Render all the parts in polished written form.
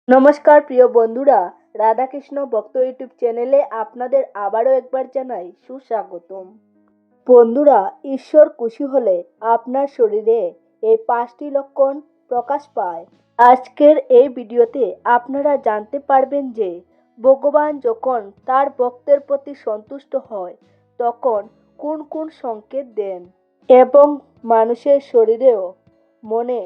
নমস্কার প্রিয় বন্ধুরা, রাধাকৃষ্ণ ভক্ত ইউটিউব চ্যানেলে আপনাদের আবারও একবার জানাই সুস্বাগতম। বন্ধুরা, ঈশ্বর খুশি হলে আপনার শরীরে এই 5টি লক্ষণ প্রকাশ পায়। আজকের এই ভিডিওতে আপনারা জানতে পারবেন যে ভগবান যখন তার ভক্তের প্রতি সন্তুষ্ট হয় তখন কোন কোন সংকেত দেন এবং মানুষের শরীরেও মনে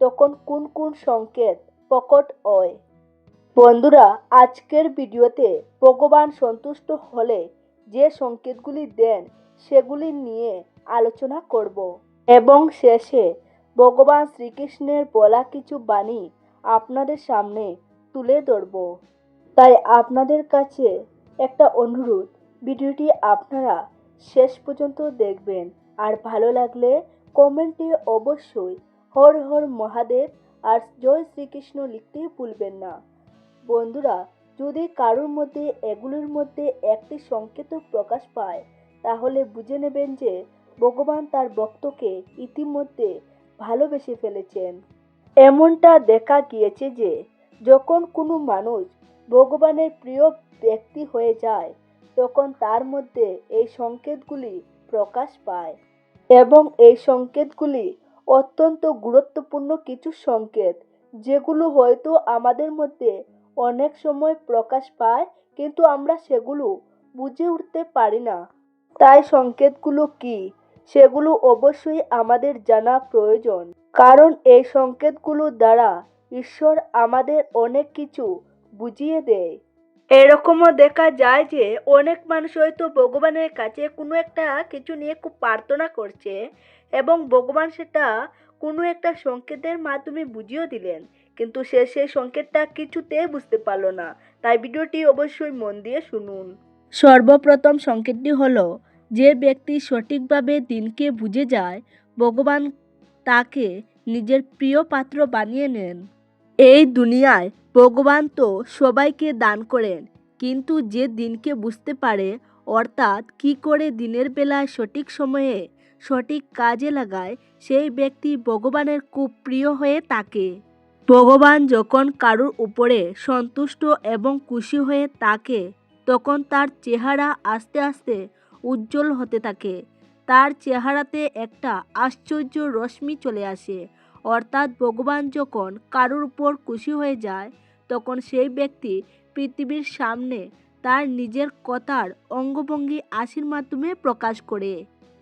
তখন কোন কোন সংকেত প্রকট হয়। বন্ধুরা, আজকের ভিডিওতে ভগবান সন্তুষ্ট হলে যে সংকেতগুলি দেন সেগুলি নিয়ে আলোচনা করব এবং শেষে ভগবান শ্রীকৃষ্ণের বলা কিছু বাণী আপনাদের সামনে তুলে ধরব। তাই আপনাদের কাছে একটা অনুরোধ, ভিডিওটি আপনারা শেষ পর্যন্ত দেখবেন আর ভালো লাগলে কমেন্টে অবশ্যই হর হর মহাদেব আর জয় শ্রীকৃষ্ণ লিখতে ভুলবেন না। বন্ধুরা, যদি কারোর মধ্যে এগুলোর মধ্যে একটি সংকেত প্রকাশ পায় তাহলে বুঝে নেবেন যে ভগবান তার ভক্তকে ইতিমধ্যে ভালোবেসে ফেলেছেন। এমনটা দেখা গিয়েছে যে যখন কোনো মানুষ ভগবানের প্রিয় ব্যক্তি হয়ে যায় তখন তার মধ্যে এই সংকেতগুলি প্রকাশ পায় এবং এই সংকেতগুলি অত্যন্ত গুরুত্বপূর্ণ কিছু সংকেত, যেগুলো হয়তো আমাদের মধ্যে অনেক সময় প্রকাশ পায় কিন্তু আমরা সেগুলো বুঝে উঠতে পারি না। তাই সংকেতগুলো কি সেগুলো অবশ্যই আমাদের জানা প্রয়োজন, কারণ এই সংকেতগুলো দ্বারা ঈশ্বর আমাদের অনেক কিছু বুঝিয়ে দেয়। এরকমও দেখা যায় যে অনেক মানুষ হয়তো ভগবানের কাছে কোনো একটা কিছু নিয়ে খুব প্রার্থনা করছে এবং ভগবান সেটা কোনো একটা সংকেতের মাধ্যমে বুঝিয়ে দিলেন, কিন্তু সে সেই সংকেতটা কিছুতেই বুঝতে পারলো না। তাই ভিডিওটি অবশ্যই মন দিয়ে শুনুন। সর্বপ্রথম সংকেতটি হলো, যে ব্যক্তি সঠিকভাবে দিনকে বুঝে যায় ভগবান তাকে নিজের প্রিয় পাত্র বানিয়ে নেন। এই দুনিয়ায় ভগবান তো সবাইকে দান করেন, কিন্তু যে দিনকে বুঝতে পারে, অর্থাৎ কি করে দিনের বেলায় সঠিক সময়ে সঠিক কাজে লাগায়, সেই ব্যক্তি ভগবানের খুব প্রিয় হয়ে থাকে। ভগবান যখন কারুর উপরে সন্তুষ্ট এবং খুশি হয়ে থাকে তখন তার চেহারা আস্তে আস্তে উজ্জ্বল হতে থাকে। তার চেহারাতে একটা আশ্চর্য রশ্মি চলে আসে। অর্থাৎ ভগবান যখন কারুর উপর খুশি হয়ে যায় তখন সেই ব্যক্তি পৃথিবীর সামনে তার নিজের কথার অঙ্গভঙ্গি হাসির মাধ্যমে প্রকাশ করে।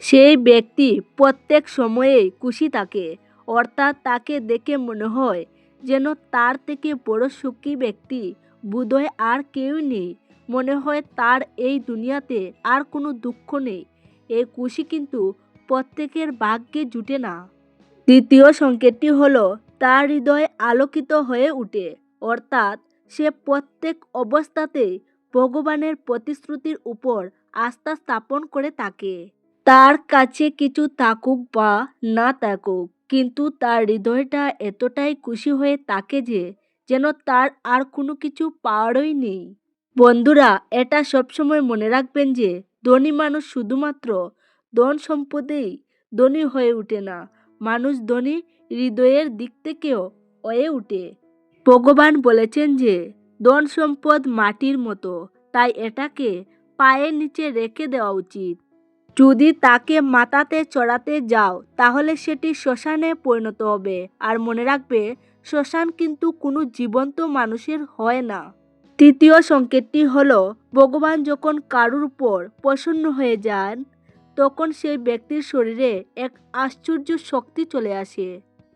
সেই ব্যক্তি প্রত্যেক সময়েই খুশি থাকে, অর্থাৎ তাকে দেখে মনে হয় যেন তার থেকে বড় সুখী ব্যক্তি বোধহয় আর কেউ নেই। মনে হয় তার এই দুনিয়াতে আর কোনো দুঃখ নেই। এই খুশি কিন্তু প্রত্যেকের ভাগ্যে জুটে না। দ্বিতীয় সংকেতটি হলো, তার হৃদয় আলোকিত হয়ে ওঠে, অর্থাৎ সে প্রত্যেক অবস্থাতেই ভগবানের প্রতিশ্রুতির উপর আস্থা স্থাপন করে থাকে। তার কাছে কিছু থাকুক বা না থাকুক, কিন্তু তার হৃদয়টা এতটাই খুশি হয়ে থাকে যে যেন তার আর কোনো কিছু পাওয়ারই নেই। বন্ধুরা, এটা সবসময় মনে রাখবেন যে ধনী মানুষ শুধুমাত্র ধন সম্পদেই ধনী হয়ে ওঠে না, মানুষ ধনী হৃদয়ের দিক থেকেও হয়ে ওঠে। ভগবান বলেছেন যে ধন সম্পদ মাটির মতো, তাই এটাকে পায়ের নিচে রেখে দেওয়া উচিত। যদি তাকে মাথাতে চড়াতে যাও তাহলে সেটি শ্মশানে পরিণত হবে। আর মনে রাখবে, শ্মশান কিন্তু কোনো জীবন্ত মানুষের হয় না। তৃতীয় সংকেতটি হলো, ভগবান যখন কারুর উপর প্রসন্ন হয়ে যান তখন সেই ব্যক্তির শরীরে এক আশ্চর্য শক্তি চলে আসে।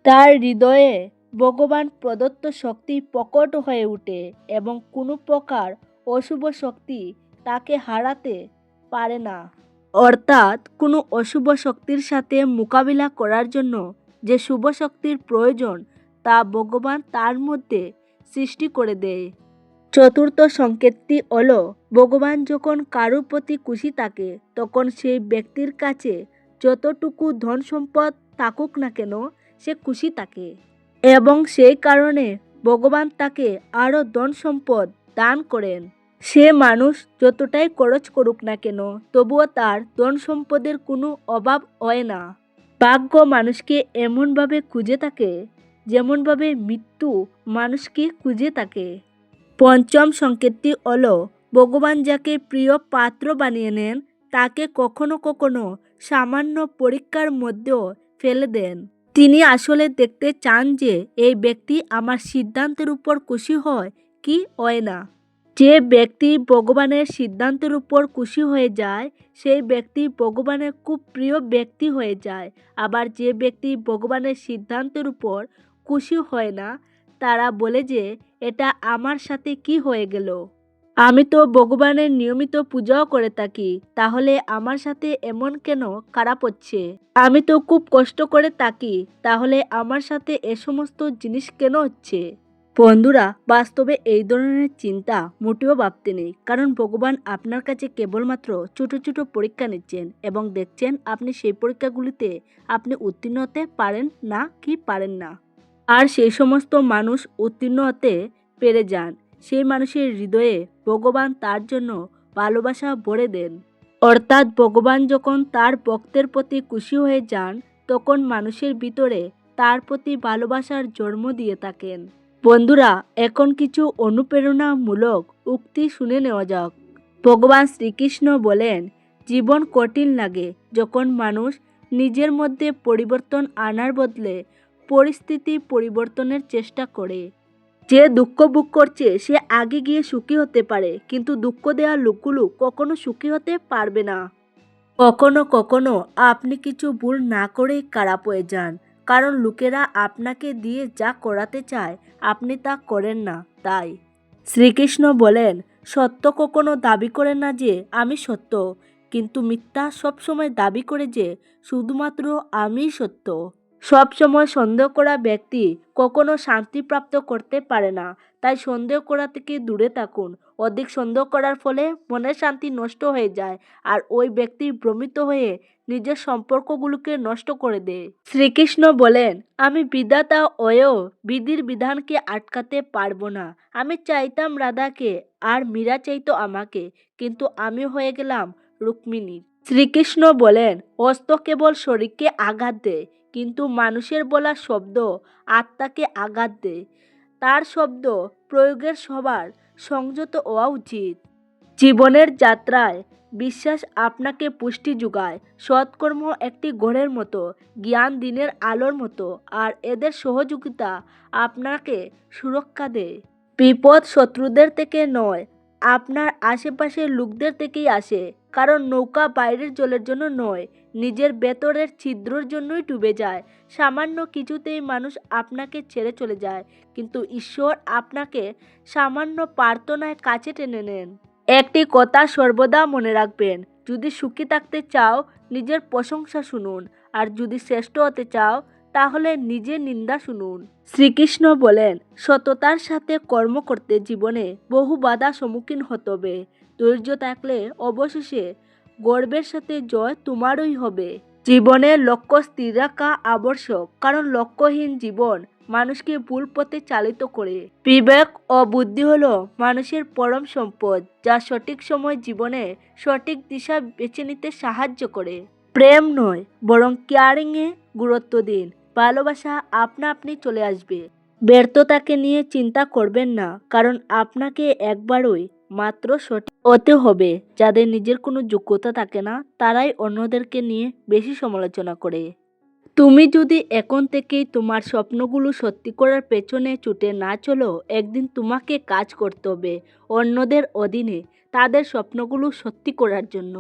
তার হৃদয়ে ভগবান প্রদত্ত শক্তি প্রকট হয়ে ওঠে এবং কোনো প্রকার অশুভ শক্তি তাকে হারাতে পারে না। অর্থাৎ কোনো অশুভ শক্তির সাথে মোকাবিলা করার জন্য যে শুভ শক্তির প্রয়োজন তা ভগবান তার মধ্যে সৃষ্টি করে দেয়। চতুর্থ সংকেতটি হলো, ভগবান যখন কারোর প্রতি খুশি থাকে তখন সেই ব্যক্তির কাছে যতটুকু ধন সম্পদ থাকুক না কেন সে খুশি থাকে এবং সেই কারণে ভগবান তাকে আরও ধন সম্পদ দান করেন। সে মানুষ যতটাই খরচ করুক না কেন তবুও তার ধন সম্পদের কোনো অভাব হয় না। ভাগ্য মানুষকে এমনভাবে খুঁজে থাকে যেমনভাবে মৃত্যু মানুষকে খুঁজে থাকে। পঞ্চম সংকেতটি হলো ভগবান যাকে প্রিয় পাত্র বানিয়ে নেন তাকে কখনো কখনো সামান্য পরীক্ষার মধ্যেও ফেলে দেন। তিনি আসলে দেখতে চান যে এই ব্যক্তি আমার সিদ্ধান্তের উপর খুশি হয় কি হয় না। যে ব্যক্তি ভগবানের সিদ্ধান্তের উপর খুশি হয়ে যায় সেই ব্যক্তি ভগবানের খুব প্রিয় ব্যক্তি হয়ে যায়। আবার যে ব্যক্তি ভগবানের সিদ্ধান্তের উপর খুশি হয় না তারা বলে যে এটা আমার সাথে কি হয়ে গেল, আমি তো ভগবানের নিয়মিত পূজাও করে থাকি, তাহলে আমার সাথে এমন কেন খারাপ হচ্ছে? আমি তো খুব কষ্ট করে থাকি, তাহলে আমার সাথে এ সমস্ত জিনিস কেন হচ্ছে? বন্ধুরা, বাস্তবে এই ধরনের চিন্তা মোটেও ভাবতে নেই, কারণ ভগবান আপনার কাছে কেবলমাত্র ছোট ছোট পরীক্ষা নিচ্ছেন এবং দেখছেন আপনি সেই পরীক্ষাগুলিতে আপনি উত্তীর্ণ হতে পারেন না কি পারেন না। আর সেই সমস্ত মানুষ উত্তীর্ণ হতে পেরে যান সেই মানুষের হৃদয়ে ভগবান তার জন্য ভালোবাসা ভরে দেন। অর্থাৎ ভগবান যখন তার ভক্তের প্রতি খুশি হয়ে যান তখন মানুষের ভিতরে তার প্রতি ভালোবাসার জন্ম দিয়ে থাকেন। বন্ধুরা, এখন কিছু অনুপ্রেরণামূলক উক্তি শুনে নেওয়া যাক। ভগবান শ্রীকৃষ্ণ বলেন, জীবন কঠিন লাগে যখন মানুষ নিজের মধ্যে পরিবর্তন আনার বদলে পরিস্থিতি পরিবর্তনের চেষ্টা করে। যে দুঃখ ভোগ করছে সে আগে গিয়ে সুখী হতে পারে, কিন্তু দুঃখ দেওয়া লোকগুলো কখনো সুখী হতে পারবে না। কখনো কখনো আপনি কিছু ভুল না করেই খারাপ হয়ে যান, কারণ লোকেরা আপনাকে দিয়ে যা করাতে চায় আপনি তা করেন না। তাই শ্রীকৃষ্ণ বলেন, সত্য কখনো দাবি করে না যে আমি সত্য, কিন্তু মিথ্যা সবসময় দাবি করে যে শুধুমাত্র আমিই সত্য। সবসময় সন্দেহ করা ব্যক্তি কখনো শান্তি প্রাপ্ত করতে পারে না। তাই সন্দেহ করা থেকে দূরে থাকুন। অধিক সন্দেহ করার ফলে মনের শান্তি নষ্ট হয়ে যায় আর ওই ব্যক্তি ভ্রমিত হয়ে নিজের সম্পর্কগুলোকে নষ্ট করে দেয়। শ্রীকৃষ্ণ বলেন, আমি বিধাতা হয়েও বিধির বিধানকে আটকাতে পারবো না। আমি চাইতাম রাধাকে আর মীরা চাইতো আমাকে, কিন্তু আমি হয়ে গেলাম রুক্মিণী। শ্রীকৃষ্ণ বলেন, অস্ত্র কেবল শরীরকে আঘাত দেয়, কিন্তু মানুষের বলা শব্দ আত্মাকে আঘাত দেয়। তার শব্দ প্রয়োগের সবার সংযত হওয়া উচিত। জীবনের যাত্রায় বিশ্বাস আপনাকে পুষ্টি যোগায়। সৎকর্ম একটি ঘোরের মতো, জ্ঞান দিনের আলোর মতো, আর এদের সহযোগিতা আপনাকে সুরক্ষা দেয়। বিপদ শত্রুদের থেকে নয়, আপনার আশেপাশের লোকদের থেকেই আসে। কারণ নৌকা বাইরের জলের জন্য নয়, নিজের ভেতরের ছিদ্রর জন্যই ডুবে যায়। সামান্য কিছুতেই মানুষ আপনাকে ছেড়ে চলে যায়, কিন্তু ঈশ্বর আপনাকে সামান্য প্রার্থনায় কাছে টেনে নেন। একটি কথা সর্বদা মনে রাখবেন, যদি সুখী থাকতে চাও নিজের প্রশংসা শুনুন, আর যদি শ্রেষ্ঠ হতে চাও তাহলে নিজের নিন্দা শুনুন। শ্রীকৃষ্ণ বলেন, সততার সাথে কর্ম করতে জীবনে বহু বাধা সম্মুখীন হতে হবে। ধৈর্য থাকলে অবশেষে গর্বের সাথে জয় তোমারই হবে। জীবনের লক্ষ্য স্থির রাখা আবশ্যক, কারণ লক্ষ্যহীন জীবন মানুষকে ভুল পথে চালিত করে। বিবেক ও বুদ্ধি হলো মানুষের পরম সম্পদ, যা সঠিক সময় জীবনে সঠিক দিশা বেছে নিতে সাহায্য করে। প্রেম নয়, বরং কেয়ারিংয়ে গুরুত্ব দিন। ভালোবাসা আপনা আপনি চলে আসবে। ব্যর্থতাকে নিয়ে চিন্তা করবেন না, কারণ আপনাকে একবারই মাত্র সঠিক হতে হবে। যাদের নিজের কোনো যোগ্যতা থাকে না তারাই অন্যদেরকে নিয়ে বেশি সমালোচনা করে। তুমি যদি এখন থেকেই তোমার স্বপ্নগুলো সত্যি করার পেছনে ছুটে না চলো, একদিন তোমাকে কাজ করতে হবে অন্যদের অধীনে তাদের স্বপ্নগুলো সত্যি করার জন্য।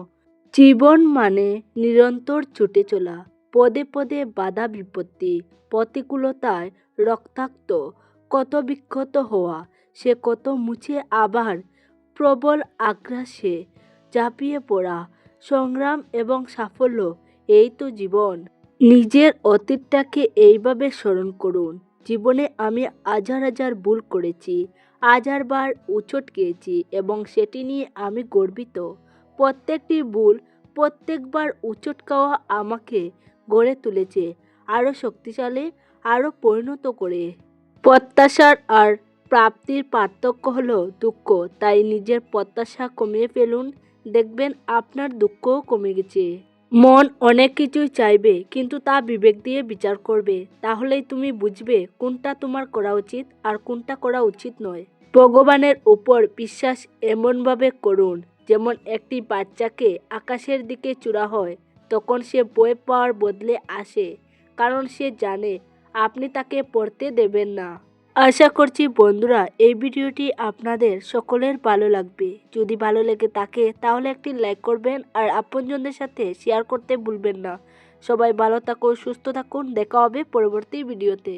জীবন মানে নিরন্তর ছুটে চলা, পদে পদে বাধা বিপত্তি, প্রতিকূলতায় রক্তাক্ত, কত বিক্ষত হওয়া, সে কত মুছে আবার প্রবল আগ্রাসে ঝাঁপিয়ে পড়া, সংগ্রাম এবং সাফল্য, এই তো জীবন। নিজের অতীতটাকে এইভাবে স্মরণ করুন, জীবনে আমি হাজার হাজার ভুল করেছি, হাজারবার উচট খেয়েছি এবং সেটি নিয়ে আমি গর্বিত। প্রত্যেকটি ভুল, প্রত্যেকবার উচট খাওয়া আমাকে গড়ে তুলেছে আরও শক্তিশালী, আরও পরিণত করে। প্রত্যাশার আর প্রাপ্তির পার্থক্য হলো দুঃখ, তাই নিজের প্রত্যাশা কমিয়ে ফেলুন, দেখবেন আপনার দুঃখও কমে গেছে। মন অনেক কিছুই চাইবে, কিন্তু তা বিবেক দিয়ে বিচার করবে। তাহলেই তুমি বুঝবে কোনটা তোমার করা উচিত আর কোনটা করা উচিত নয়। ভগবানের উপর বিশ্বাস এমনভাবে করুন যেমন একটি বাচ্চাকে আকাশের দিকে চূড়া হয়, তখন সে ভয় পাওয়ার বদলে আসে, কারণ সে জানে আপনি তাকে পড়তে দেবেন না। আশা করছি বন্ধুরা এই ভিডিওটি আপনাদের সকলের ভালো লাগবে। যদি ভালো লেগে থাকে তাহলে একটি লাইক করবেন আর আপনজনদের সাথে শেয়ার করতে ভুলবেন না। সবাই ভালো থাকুন, সুস্থ থাকুন, দেখা হবে পরবর্তী ভিডিওতে।